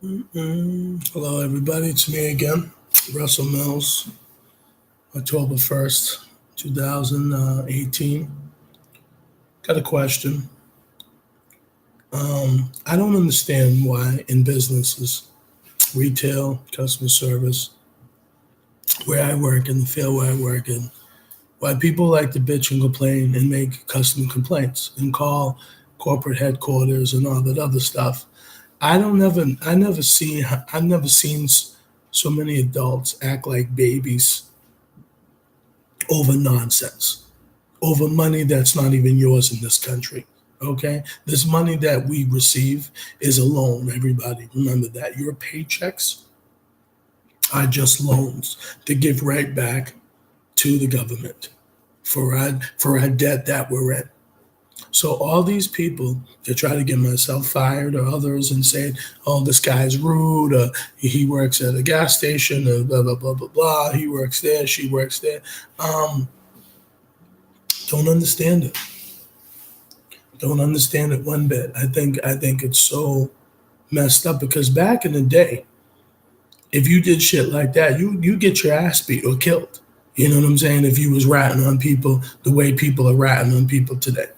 Hello, everybody. It's me again, Russell Mills, October 1st, 2018. Got a question. I don't understand why in businesses, retail, customer service, where I work, in the field where I work in, why people like to bitch and complain and make customer complaints and call corporate headquarters and all that other stuff. I've never seen so many adults act like babies over nonsense, over money that's not even yours in this country. Okay? This money that we receive is a loan, everybody. Remember that. Your paychecks are just loans to give right back to the government for our debt that we're in. So all these people that try to get myself fired or others and say, "Oh, this guy's rude," or "He works at a gas station," or blah blah blah blah blah. He works there, she works there. Um, don't understand it. Don't understand it one bit. I think it's so messed up because back in the day, if you did shit like that, you get your ass beat or killed. You know what I'm saying? If you was ratting on people the way people are ratting on people today.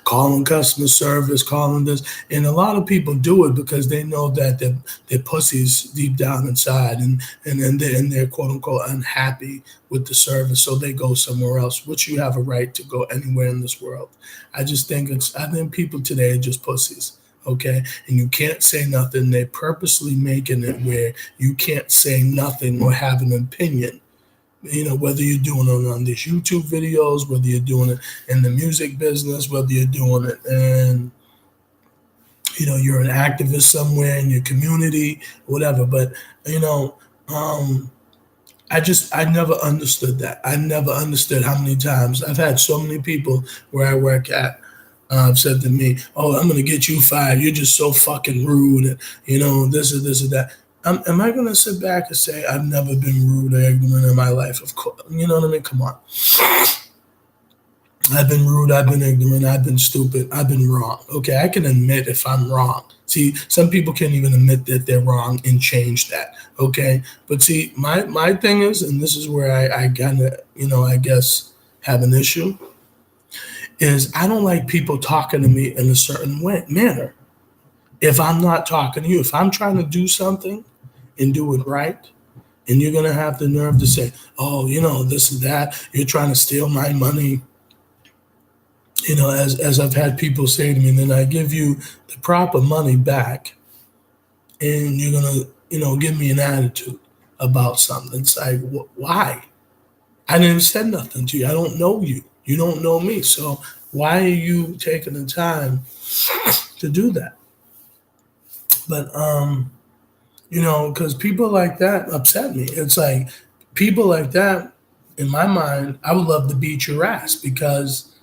Calling customer service, calling this. And a lot of people do it because they know that they're pussies deep down inside and they're quote unquote unhappy with the service. So they go somewhere else, which you have a right to go anywhere in this world. I think people today are just pussies. Okay. And you can't say nothing. They're purposely making it where you can't say nothing or have an opinion, whether you're doing it on these YouTube videos, whether you're doing it in the music business, whether you're doing it and you're an activist somewhere in your community, whatever. But you know, um, I never understood that. I never understood how many times I've had so many people where I work at. Have said to me, "Oh, I'm gonna get you fired. You're just so fucking rude." And, this or that. Am I gonna sit back and say I've never been rude or ignorant in my life? Of course, you know what I mean. Come on, I've been rude. I've been ignorant. I've been stupid. I've been wrong. Okay, I can admit if I'm wrong. See, some people can't even admit that they're wrong and change that. Okay, but see, my thing is, and this is where I kind of, I guess have an issue is I don't like people talking to me in a certain way manner. If I'm not talking to you, if I'm trying to do something and do it right, and you're gonna have the nerve to say, "Oh, this and that, you're trying to steal my money," as I've had people say to me, and then I give you the proper money back, and you're gonna, give me an attitude about something. It's like, why? I didn't say nothing to you. I don't know you. You don't know me. So why are you taking the time to do that? But because people like that upset me. It's like people like that, in my mind, I would love to beat your ass because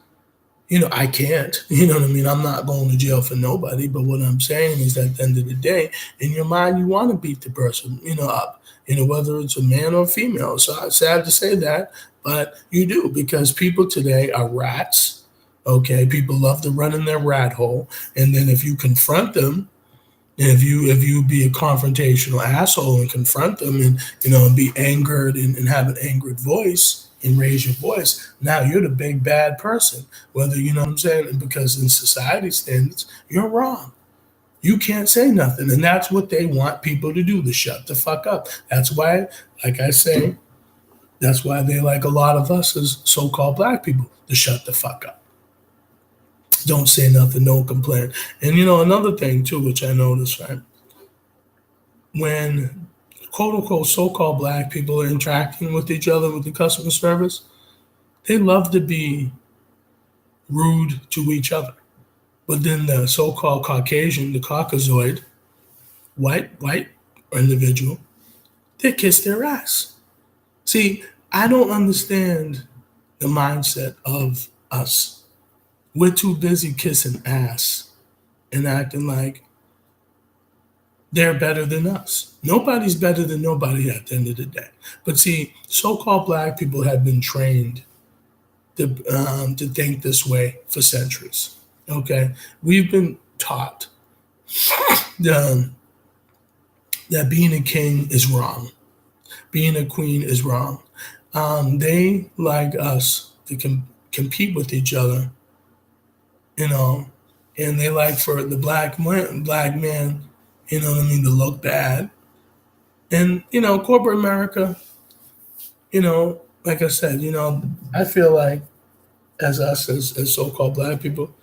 I can't. You know what I mean? I'm not going to jail for nobody. But what I'm saying is, at the end of the day, in your mind, you want to beat the person, up. Whether it's a man or female. So it's sad to say that, but you do because people today are rats. Okay, people love to run in their rat hole, and then if you confront them, if you be a confrontational asshole and confront them and and be angered and have an angered voice and raise your voice, now you're the big bad person. Whether you know what I'm saying, because in society standards, you're wrong. You can't say nothing, and that's what they want people to do, to shut the fuck up. That's why, like I say, that's why they like a lot of us as so-called black people to shut the fuck up. Don't say nothing, don't complain. And another thing too, which I noticed, right? When quote unquote so-called black people are interacting with each other with the customer service, they love to be rude to each other. But then the so-called Caucasian, the Caucasoid, white individual, they kiss their ass. See, I don't understand the mindset of us. We're too busy kissing ass and acting like they're better than us. Nobody's better than nobody at the end of the day. But see, so-called black people have been trained to think this way for centuries. Okay, we've been taught um, that being a king is wrong. Being a queen is wrong. They like us to compete with each other, you know, and they like for the black man, you know what I mean, to look bad. And corporate America, like I said, I feel like as us as so-called black people,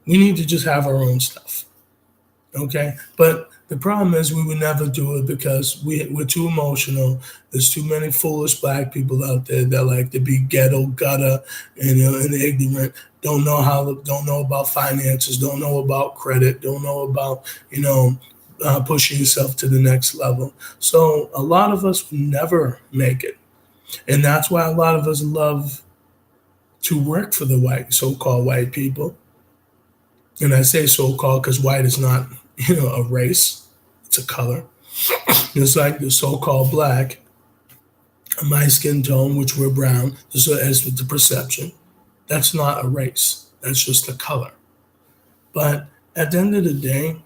we need to just have our own stuff. Okay, but the problem is we would never do it because we're too emotional. There's too many foolish black people out there that like to be ghetto gutter and ignorant. Don't know about finances. Don't know about credit. Don't know about pushing yourself to the next level. So a lot of us will never make it, and that's why a lot of us love to work for the so-called white people. And I say so-called because white is not, a race; it's a color. It's like the so-called black, my skin tone, which we're brown, just as with the perception. That's not a race. That's just a color. But at the end of the day,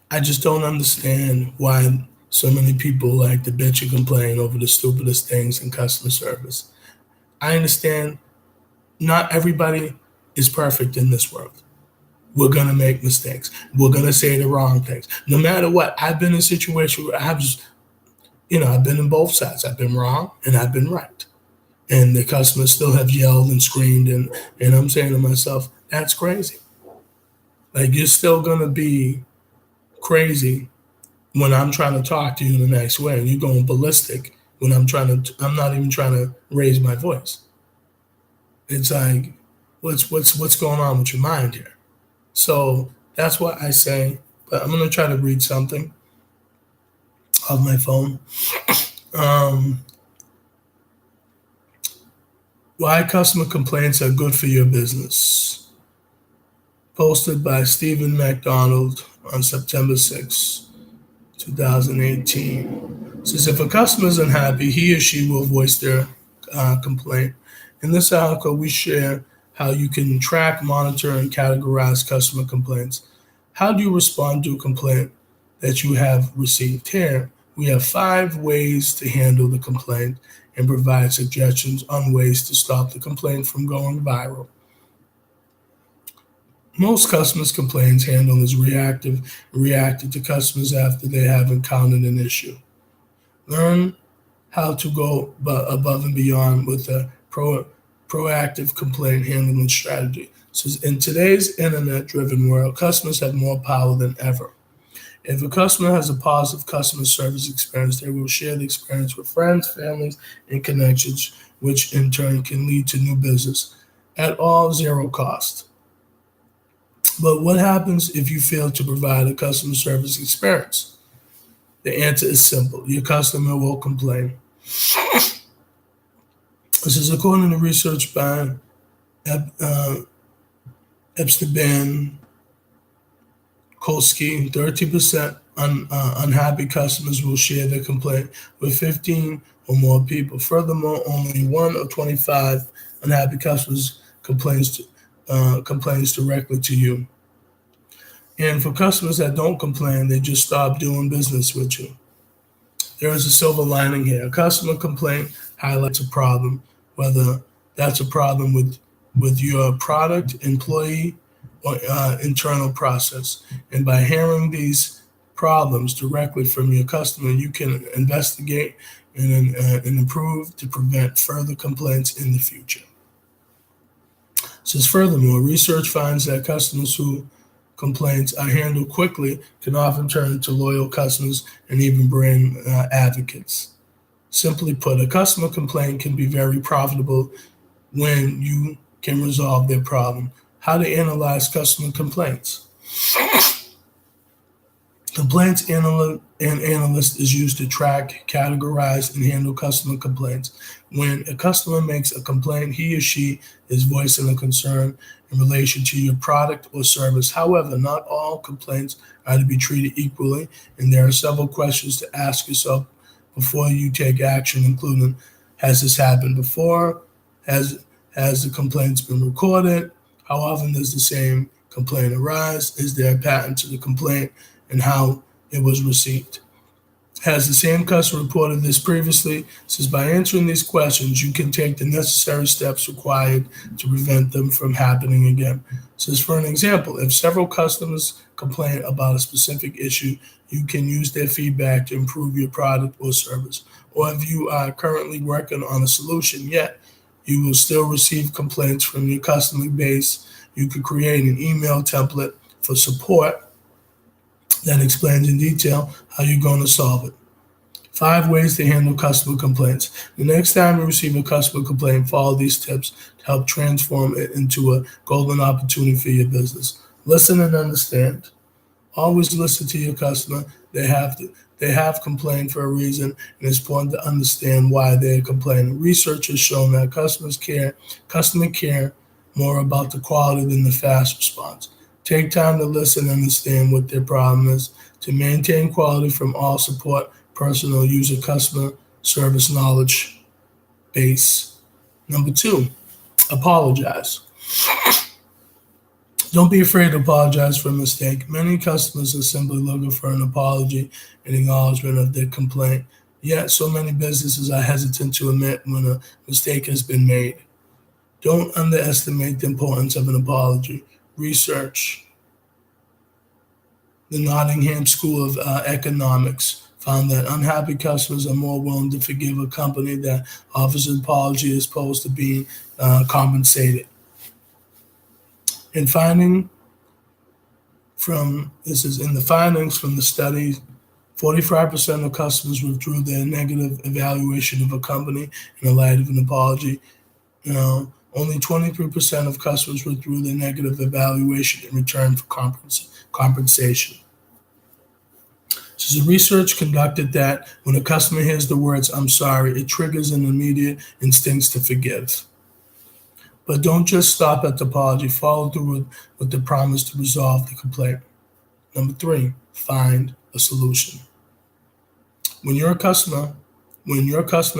I just don't understand why so many people like to bitch and complain over the stupidest things in customer service. I understand not everybody is perfect in this world. We're gonna make mistakes. We're gonna say the wrong things. No matter what, I've been in a situation where I've been in both sides. I've been wrong and I've been right. And the customers still have yelled and screamed and I'm saying to myself, that's crazy. Like you're still gonna be crazy when I'm trying to talk to you in a nice way and you're going ballistic when I'm not even trying to raise my voice. It's like, what's going on with your mind here? So that's what I say. But I'm gonna try to read something off my phone. Um, why customer complaints are good for your business. Posted by Stephen McDonald on September 6, 2018. It says if a customer is unhappy, he or she will voice their complaint. In this article, we share how you can track, monitor, and categorize customer complaints. How do you respond to a complaint that you have received? Here, we have 5 ways to handle the complaint and provide suggestions on ways to stop the complaint from going viral. Most customers' complaints handled is reacting to customers after they have encountered an issue. Learn how to go above and beyond with a proactive complaint handling strategy. So in today's internet-driven world, customers have more power than ever. If a customer has a positive customer service experience, they will share the experience with friends, families, and connections, which in turn can lead to new business at all zero cost. But what happens if you fail to provide a customer service experience? The answer is simple. Your customer will complain. This is according to research by Epsteban Kolsky. 30% unhappy customers will share their complaint with 15 or more people. Furthermore, only 1 or 25 unhappy customers complains directly to you. And for customers that don't complain, they just stop doing business with you. There is a silver lining here. A customer complaint highlights a problem, whether that's a problem with your product, employee, or internal process. And by hearing these problems directly from your customer, you can investigate and improve to prevent further complaints in the future. It says furthermore, research finds that customers who complaints are handled quickly can often turn into loyal customers and even brand advocates. Simply put, a customer complaint can be very profitable when you can resolve their problem. How to analyze customer complaints. Complaints analyst is used to track, categorize, and handle customer complaints. When a customer makes a complaint, he or she is voicing a concern in relation to your product or service. However, not all complaints are to be treated equally, and there are several questions to ask yourself before you take action, including, has this happened before? Has the complaints been recorded? How often does the same complaint arise? Is there a pattern to the complaint and how it was received? Has the same customer reported this previously? It says by answering these questions, you can take the necessary steps required to prevent them from happening again. It says for an example, if several customers complain about a specific issue, you can use their feedback to improve your product or service. Or if you are currently working on a solution, yet you will still receive complaints from your customer base, you could create an email template for support that explains in detail how you're going to solve it. 5 ways to handle customer complaints. The next time you receive a customer complaint, follow these tips to help transform it into a golden opportunity for your business. Listen and understand. Always listen to your customer. They have complained for a reason, and it's important to understand why they're complaining. Research has shown that customer care more about the quality than the fast response. Take time to listen and understand what their problem is. To maintain quality from all support personnel, use a customer service knowledge base. Number 2, apologize. Don't be afraid to apologize for a mistake. Many customers are simply looking for an apology and acknowledgement of their complaint. Yet, so many businesses are hesitant to admit when a mistake has been made. Don't underestimate the importance of an apology. Research. The Nottingham School of Economics found that unhappy customers are more willing to forgive a company that offers an apology as opposed to being compensated. In the findings from the study, 45% of customers withdrew their negative evaluation of a company in the light of an apology. Only 23% of customers withdrew their negative evaluation in return for compensation. So the research conducted that when a customer hears the words "I'm sorry," it triggers an immediate instinct to forgive. But don't just stop at the apology. Follow through with the promise to resolve the complaint. Number 3, find a solution. When your customer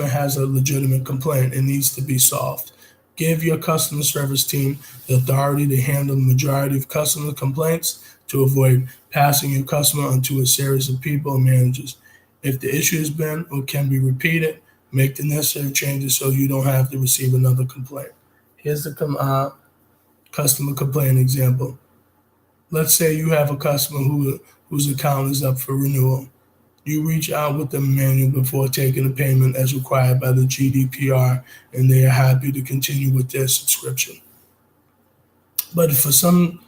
has a legitimate complaint, it needs to be solved. Give your customer service team the authority to handle the majority of customer complaints to avoid passing your customer onto a series of people and managers. If the issue has been or can be repeated, make the necessary changes so you don't have to receive another complaint. Here's the customer complaint example. Let's say you have a customer whose account is up for renewal. You reach out with them manual before taking a payment as required by the GDPR, and they are happy to continue with their subscription. But if for some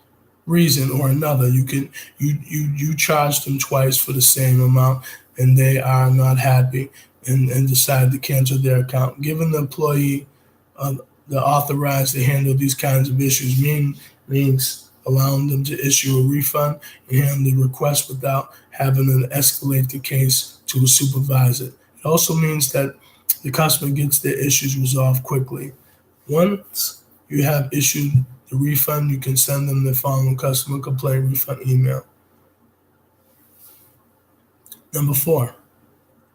reason or another you charge them twice for the same amount and they are not happy and decide to cancel their account, giving the employee the authorized to handle these kinds of issues means allowing them to issue a refund and handle the request without having to escalate the case to a supervisor. It also means that the customer gets their issues resolved quickly. Once you have issued the refund, you can send them the following customer complaint refund email. Number 4,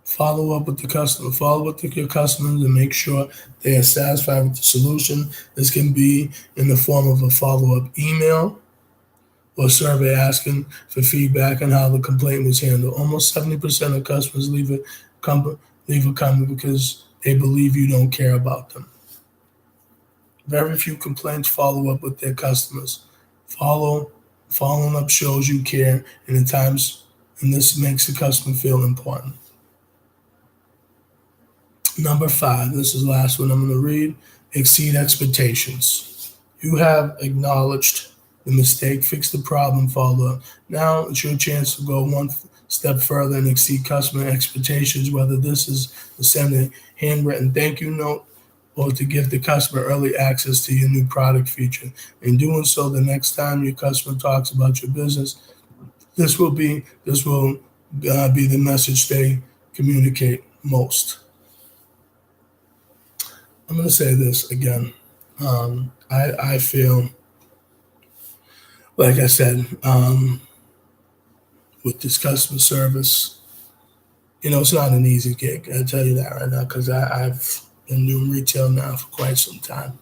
follow up with the customer. Follow up with your customer to make sure they are satisfied with the solution. This can be in the form of a follow-up email or survey asking for feedback on how the complaint was handled. Almost 70% of customers leave a company because they believe you don't care about them. Very few complaints follow up with their customers. Following up shows you care, and this makes the customer feel important. Number 5, this is the last one I'm going to read. Exceed expectations. You have acknowledged the mistake, fix the problem, follow up. Now it's your chance to go one step further and exceed customer expectations, whether this is to send a handwritten thank you note or to give the customer early access to your new product feature. In doing so, the next time your customer talks about your business, this will be the message they communicate most. I'm going to say this again. I feel, like I said, with this customer service, it's not an easy gig. I tell you that right now because I've been doing retail now for quite some time.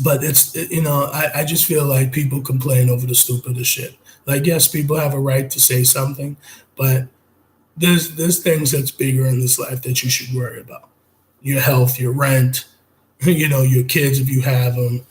But I just feel like people complain over the stupidest shit. Like, yes, people have a right to say something, but there's things that's bigger in this life that you should worry about. Your health, your rent, your kids if you have them,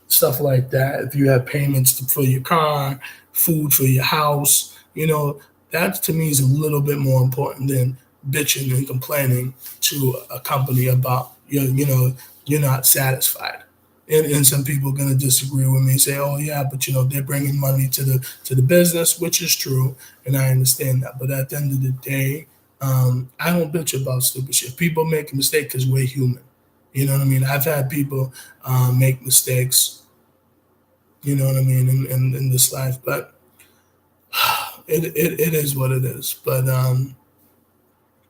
stuff like that. If you have payments for your car, food for your house, that to me is a little bit more important than bitching and complaining to a company about you're not satisfied. And some people are going to disagree with me and say, oh yeah, but they're bringing money to the business, which is true, and I understand that. But at the end of the day, I don't bitch about stupid shit. People make a mistake because we're human. You know what I mean? I've had people make mistakes. You know what I mean in this life, but it is what it is. But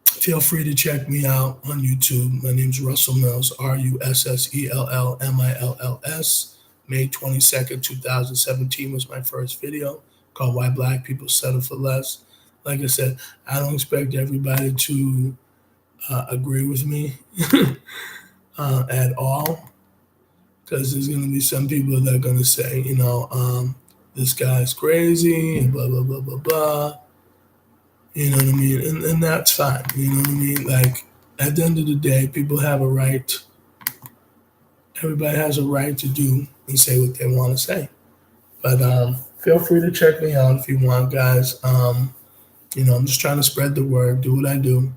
feel free to check me out on YouTube. My name's Russell Mills, RussellMills. May 22nd, 2017 was my first video called Why Black People Settle for Less. Like I said, I don't expect everybody to agree with me at all, because there's going to be some people that are going to say, this guy's crazy and blah, blah, blah, blah, blah. You know what I mean? And that's fine. You know what I mean? Like, at the end of the day, people have a right, everybody has a right to do and say what they want to say. But feel free to check me out if you want, guys. I'm just trying to spread the word, do what I do.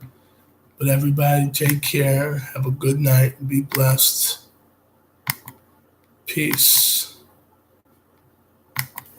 But everybody, take care. Have a good night. Be blessed. Peace.